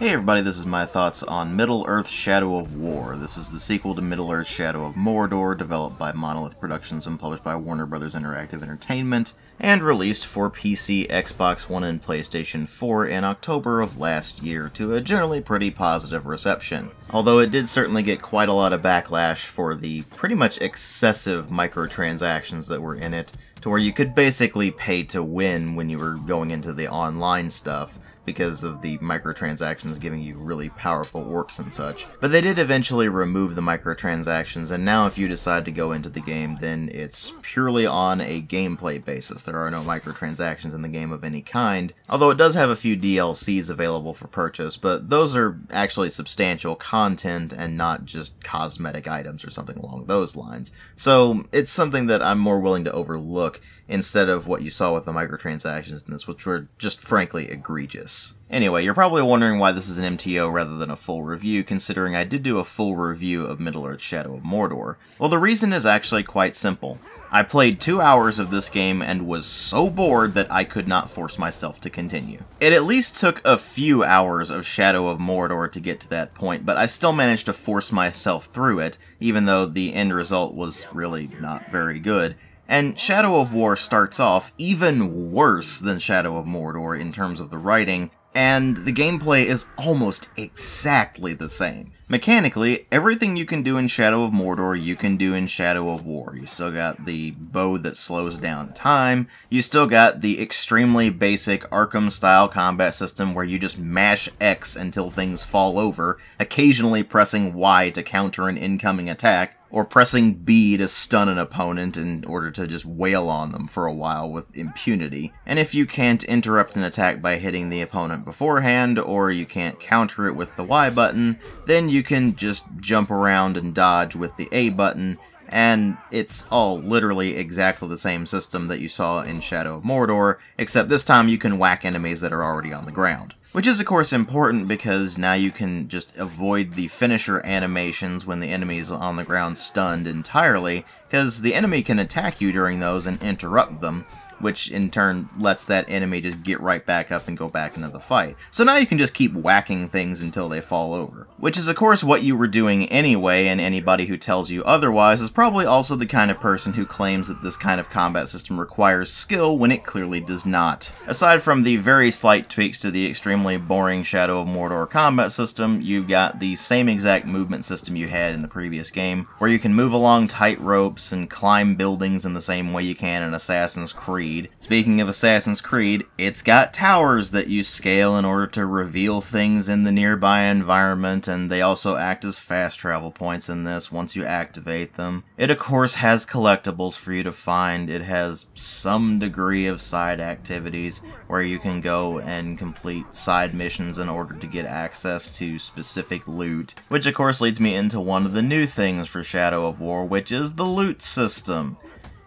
Hey everybody, this is my thoughts on Middle-earth: Shadow of War. This is the sequel to Middle-earth: Shadow of Mordor, developed by Monolith Productions and published by Warner Bros. Interactive Entertainment, and released for PC, Xbox One, and PlayStation 4 in October of last year to a generally pretty positive reception. Although it did certainly get quite a lot of backlash for the pretty much excessive microtransactions that were in it, to where you could basically pay to win when you were going into the online stuff, because of the microtransactions giving you really powerful orcs and such. But they did eventually remove the microtransactions, and now if you decide to go into the game, then it's purely on a gameplay basis. There are no microtransactions in the game of any kind, although it does have a few DLCs available for purchase, but those are actually substantial content and not just cosmetic items or something along those lines. So it's something that I'm more willing to overlook instead of what you saw with the microtransactions in this, which were just frankly egregious. Anyway, you're probably wondering why this is an MTO rather than a full review, considering I did do a full review of Middle-earth: Shadow of Mordor. Well, the reason is actually quite simple. I played 2 hours of this game and was so bored that I could not force myself to continue. It at least took a few hours of Shadow of Mordor to get to that point, but I still managed to force myself through it, even though the end result was really not very good. And Shadow of War starts off even worse than Shadow of Mordor in terms of the writing, and the gameplay is almost exactly the same. Mechanically, everything you can do in Shadow of Mordor, you can do in Shadow of War. You still got the bow that slows down time, you still got the extremely basic Arkham-style combat system where you just mash X until things fall over, occasionally pressing Y to counter an incoming attack, or pressing B to stun an opponent in order to just wail on them for a while with impunity. And if you can't interrupt an attack by hitting the opponent beforehand, or you can't counter it with the Y button, then you can just jump around and dodge with the A button, and it's all literally exactly the same system that you saw in Shadow of Mordor, except this time you can whack enemies that are already on the ground. Which is of course important because now you can just avoid the finisher animations when the enemy is on the ground stunned entirely, because the enemy can attack you during those and interrupt them, which in turn lets that enemy just get right back up and go back into the fight. So now you can just keep whacking things until they fall over. Which is of course what you were doing anyway, and anybody who tells you otherwise is probably also the kind of person who claims that this kind of combat system requires skill when it clearly does not. Aside from the very slight tweaks to the extremely boring Shadow of Mordor combat system, you've got the same exact movement system you had in the previous game, where you can move along tight ropes and climb buildings in the same way you can in Assassin's Creed. Speaking of Assassin's Creed, it's got towers that you scale in order to reveal things in the nearby environment, and they also act as fast travel points in this once you activate them. It of course has collectibles for you to find. It has some degree of side activities where you can go and complete side missions in order to get access to specific loot, which of course leads me into one of the new things for Shadow of War, which is the loot system.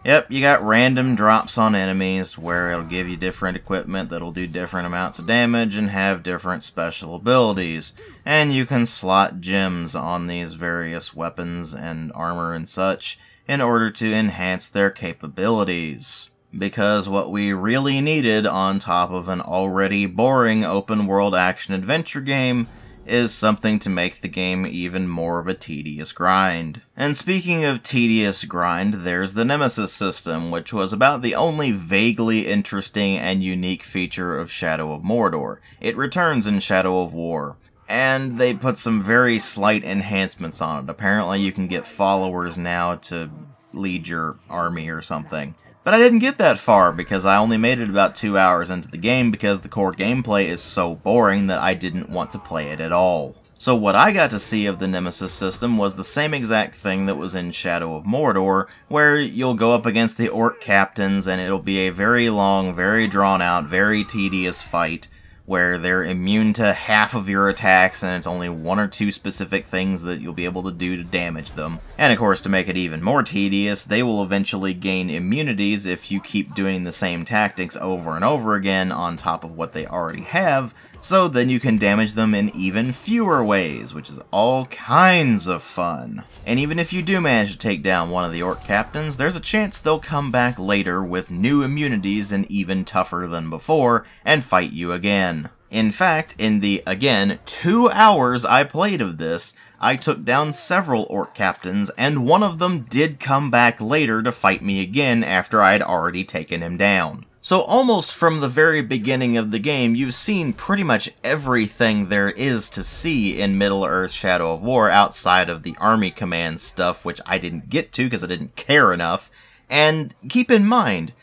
Yep, you got random drops on enemies where it'll give you different equipment that'll do different amounts of damage and have different special abilities. And you can slot gems on these various weapons and armor and such in order to enhance their capabilities. Because what we really needed on top of an already boring open-world action-adventure game is something to make the game even more of a tedious grind. And speaking of tedious grind, there's the Nemesis System, which was about the only vaguely interesting and unique feature of Shadow of Mordor. It returns in Shadow of War, and they put some very slight enhancements on it. Apparently you can get followers now to lead your army or something. But I didn't get that far because I only made it about 2 hours into the game because the core gameplay is so boring that I didn't want to play it at all. So what I got to see of the Nemesis System was the same exact thing that was in Shadow of Mordor, where you'll go up against the orc captains and it'll be a very long, very drawn out, very tedious fight, where they're immune to half of your attacks and it's only 1 or 2 specific things that you'll be able to do to damage them. And of course, to make it even more tedious, they will eventually gain immunities if you keep doing the same tactics over and over again on top of what they already have, so then you can damage them in even fewer ways, which is all kinds of fun. And even if you do manage to take down one of the orc captains, there's a chance they'll come back later with new immunities and even tougher than before, and fight you again. In fact, in the, again, 2 hours I played of this, I took down several orc captains, and one of them did come back later to fight me again after I had already taken him down. So almost from the very beginning of the game, you've seen pretty much everything there is to see in Middle-earth Shadow of War outside of the army command stuff, which I didn't get to because I didn't care enough. And keep in mind,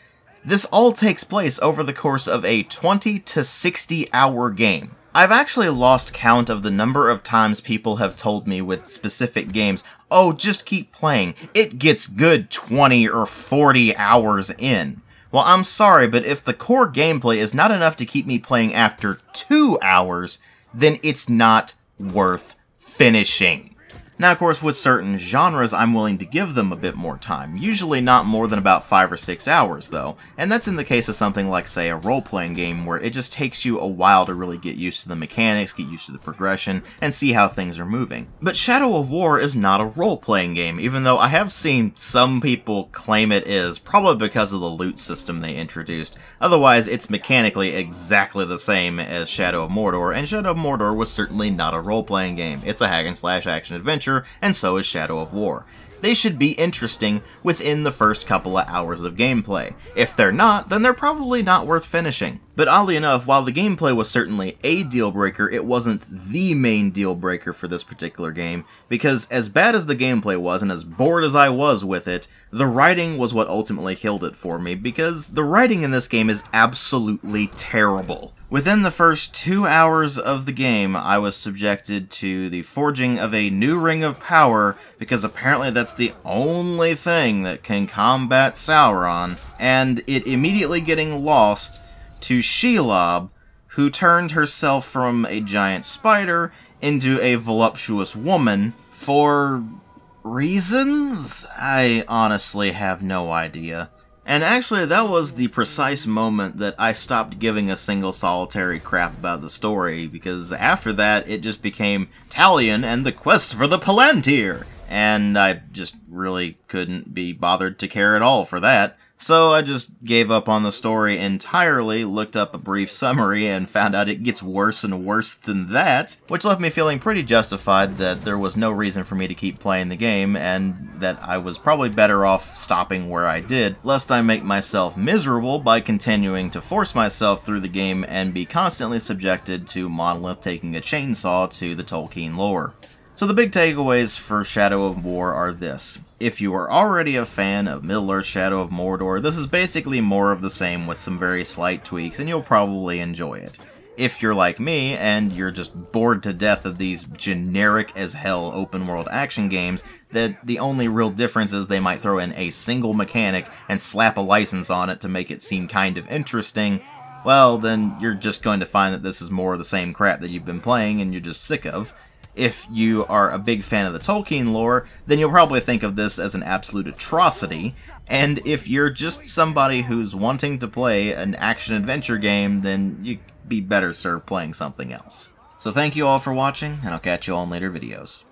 this all takes place over the course of a 20 to 60 hour game. I've actually lost count of the number of times people have told me with specific games, oh, just keep playing, it gets good 20 or 40 hours in. Well, I'm sorry, but if the core gameplay is not enough to keep me playing after 2 hours, then it's not worth finishing. Now, of course, with certain genres, I'm willing to give them a bit more time, usually not more than about 5 or 6 hours, though, and that's in the case of something like, say, a role-playing game, where it just takes you a while to really get used to the mechanics, get used to the progression, and see how things are moving. But Shadow of War is not a role-playing game, even though I have seen some people claim it is, probably because of the loot system they introduced. Otherwise, it's mechanically exactly the same as Shadow of Mordor, and Shadow of Mordor was certainly not a role-playing game. It's a hack-and-slash action-adventure, and so is Shadow of War. They should be interesting within the first couple of hours of gameplay. If they're not, then they're probably not worth finishing. But oddly enough, while the gameplay was certainly a deal breaker, it wasn't the main deal breaker for this particular game, because as bad as the gameplay was, and as bored as I was with it, the writing was what ultimately killed it for me, because the writing in this game is absolutely terrible. Within the first 2 hours of the game, I was subjected to the forging of a new ring of power, because apparently that's the only thing that can combat Sauron, and it immediately getting lost to Shelob, who turned herself from a giant spider into a voluptuous woman for reasons? I honestly have no idea. And actually, that was the precise moment that I stopped giving a single solitary crap about the story, because after that, it just became Talion and the quest for the Palantir, and I just really couldn't be bothered to care at all for that. So I just gave up on the story entirely, looked up a brief summary, and found out it gets worse and worse than that, which left me feeling pretty justified that there was no reason for me to keep playing the game, and that I was probably better off stopping where I did, lest I make myself miserable by continuing to force myself through the game and be constantly subjected to Monolith taking a chainsaw to the Tolkien lore. So the big takeaways for Shadow of War are this. If you are already a fan of Middle-earth Shadow of Mordor, this is basically more of the same with some very slight tweaks, and you'll probably enjoy it. If you're like me, and you're just bored to death of these generic-as-hell open-world action games, that the only real difference is they might throw in a single mechanic and slap a license on it to make it seem kind of interesting, well, then you're just going to find that this is more of the same crap that you've been playing and you're just sick of. If you are a big fan of the Tolkien lore, then you'll probably think of this as an absolute atrocity, and if you're just somebody who's wanting to play an action-adventure game, then you'd be better served playing something else. So thank you all for watching, and I'll catch you all in later videos.